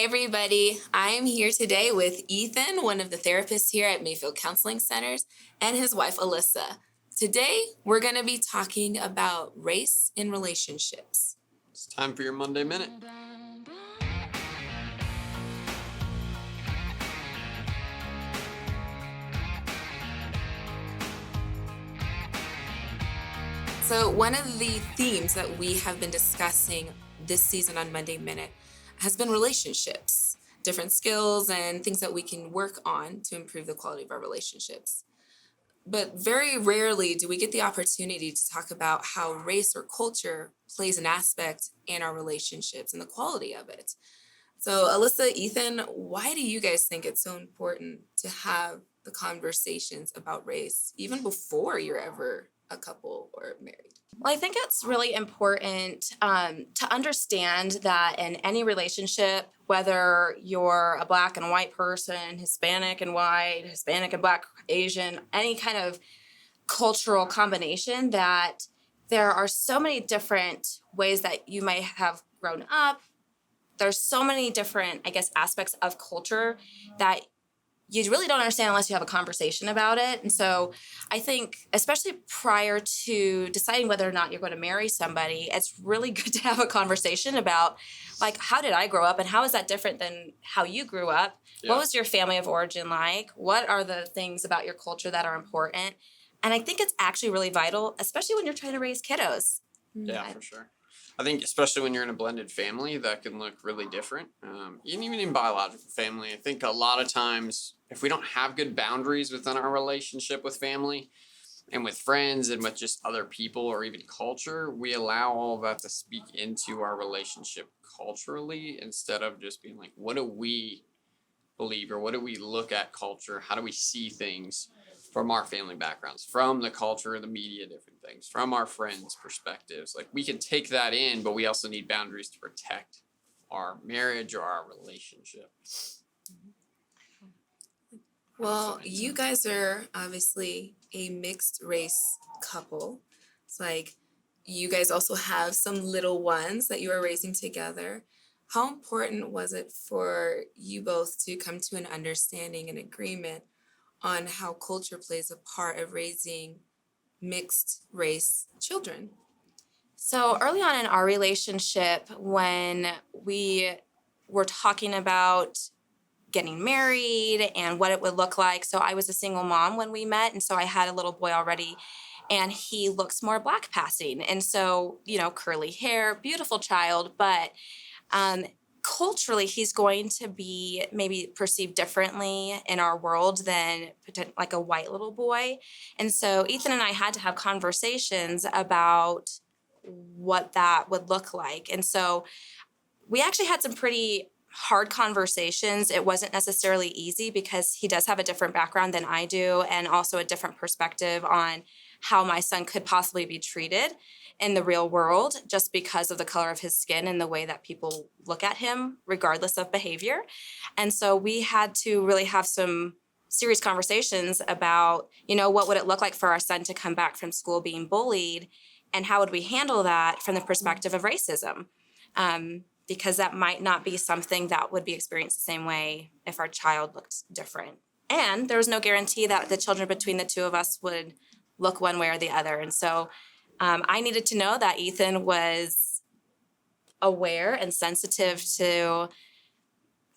everybody. I am here today with Ethan, one of the therapists here at Mayfield Counseling Centers, and his wife, Alyssa. Today, we're going to be talking about race in relationships. It's time for your Monday Minute. So one of the themes that we have been discussing this season on Monday Minute has been relationships, different skills and things that we can work on to improve the quality of our relationships. But very rarely do we get the opportunity to talk about how race or culture plays an aspect in our relationships and the quality of it. So Alyssa, Ethan, why do you guys think it's so important to have the conversations about race even before you're ever a couple or married? Well, I think it's really important to understand that in any relationship, whether you're a Black and white person, Hispanic and white, Hispanic and Black, Asian, any kind of cultural combination, that there are so many different ways that you might have grown up. There's so many different, aspects of culture that you really don't understand unless you have a conversation about it. And so I think, especially prior to deciding whether or not you're going to marry somebody, it's really good to have a conversation about, like, how did I grow up and how is that different than how you grew up? Yeah. What was your family of origin like? What are the things about your culture that are important? And I think it's actually really vital, especially when you're trying to raise kiddos. Yeah, for sure. I think especially when you're in a blended family, that can look really different. And even in biological family, I think a lot of times if we don't have good boundaries within our relationship with family and with friends and with just other people or even culture, we allow all of that to speak into our relationship culturally instead of just being like, what do we believe or what do we look at culture? How do we see things from our family backgrounds, from the culture, the media, different things, from our friends' perspectives? Like, we can take that in, but we also need boundaries to protect our marriage or our relationship. Well, you guys are obviously a mixed race couple. It's like you guys also have some little ones that you are raising together. How important was it for you both to come to an understanding and agreement on how culture plays a part of raising mixed race children? So early on in our relationship, when we were talking about getting married and what it would look like. So I was a single mom when we met, and so I had a little boy already, and he looks more Black passing. And so, curly hair, beautiful child, but culturally, he's going to be maybe perceived differently in our world than like a white little boy. And so Ethan and I had to have conversations about what that would look like. And so we actually had some pretty hard conversations. It wasn't necessarily easy because he does have a different background than I do, and also a different perspective on how my son could possibly be treated in the real world just because of the color of his skin and the way that people look at him regardless of behavior. And so we had to really have some serious conversations about, what would it look like for our son to come back from school being bullied, and how would we handle that from the perspective of racism? Because that might not be something that would be experienced the same way if our child looked different. And there was no guarantee that the children between the two of us would look one way or the other. And so I needed to know that Ethan was aware and sensitive to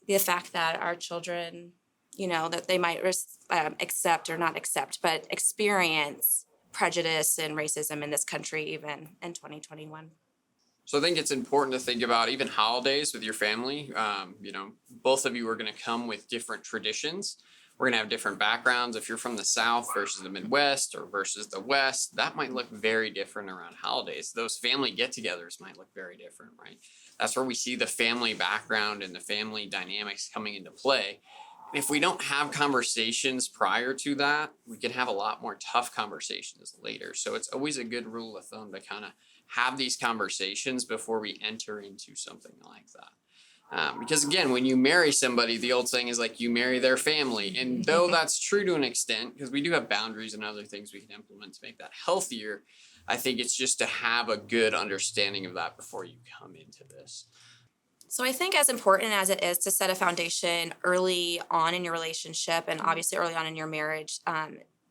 the fact that our children, that they might accept or not accept, but experience prejudice and racism in this country even in 2021. So I think it's important to think about even holidays with your family. Both of you are going to come with different traditions. We're going to have different backgrounds. If you're from the South versus the Midwest or versus the West, that might look very different around holidays. Those family get-togethers might look very different, right? That's where we see the family background and the family dynamics coming into play. If we don't have conversations prior to that, we can have a lot more tough conversations later. So it's always a good rule of thumb to kind of have these conversations before we enter into something like that. Because again, when you marry somebody, the old saying is like, you marry their family. And though that's true to an extent, because we do have boundaries and other things we can implement to make that healthier, I think it's just to have a good understanding of that before you come into this. So I think as important as it is to set a foundation early on in your relationship and obviously early on in your marriage,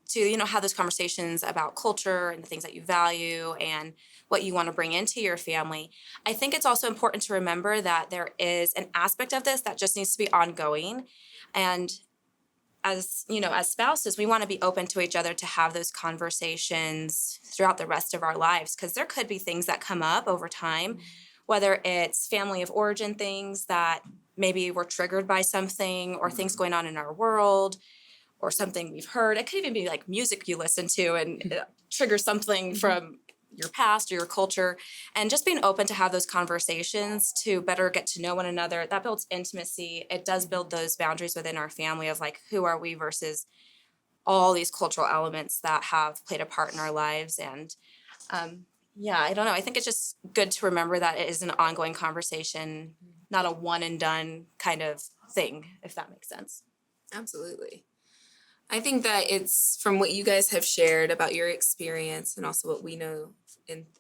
to have those conversations about culture and the things that you value and what you want to bring into your family. I think it's also important to remember that there is an aspect of this that just needs to be ongoing. And as spouses, we want to be open to each other to have those conversations throughout the rest of our lives, because there could be things that come up over time, whether it's family of origin things that maybe we're triggered by something or things going on in our world or something we've heard. It could even be like music you listen to and trigger something from your past or your culture. And just being open to have those conversations to better get to know one another, that builds intimacy. It does build those boundaries within our family of like, who are we versus all these cultural elements that have played a part in our lives. And yeah, I don't know. I think it's just good to remember that it is an ongoing conversation, not a one and done kind of thing, if that makes sense. Absolutely. I think that it's from what you guys have shared about your experience and also what we know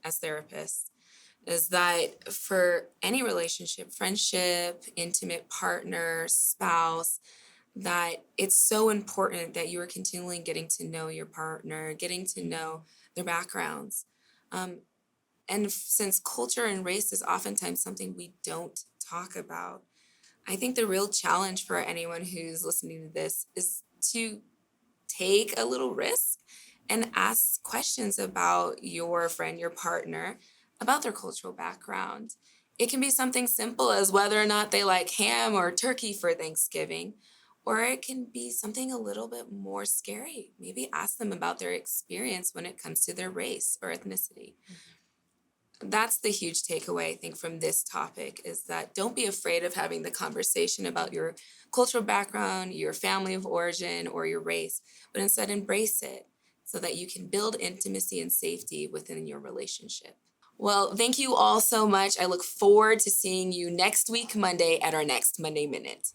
as therapists is that for any relationship, friendship, intimate partner, spouse, that it's so important that you are continually getting to know your partner, getting to know their backgrounds. Um, and since culture and race is oftentimes something we don't talk about, I think the real challenge for anyone who's listening to this is to take a little risk and ask questions about your friend, your partner, about their cultural background. It can be something simple as whether or not they like ham or turkey for Thanksgiving, or it can be something a little bit more scary. Maybe ask them about their experience when it comes to their race or ethnicity. That's the huge takeaway, I think, from this topic is that don't be afraid of having the conversation about your cultural background, your family of origin, or your race, but instead embrace it so that you can build intimacy and safety within your relationship. Well, thank you all so much. I look forward to seeing you next week, Monday, at our next Monday Minute.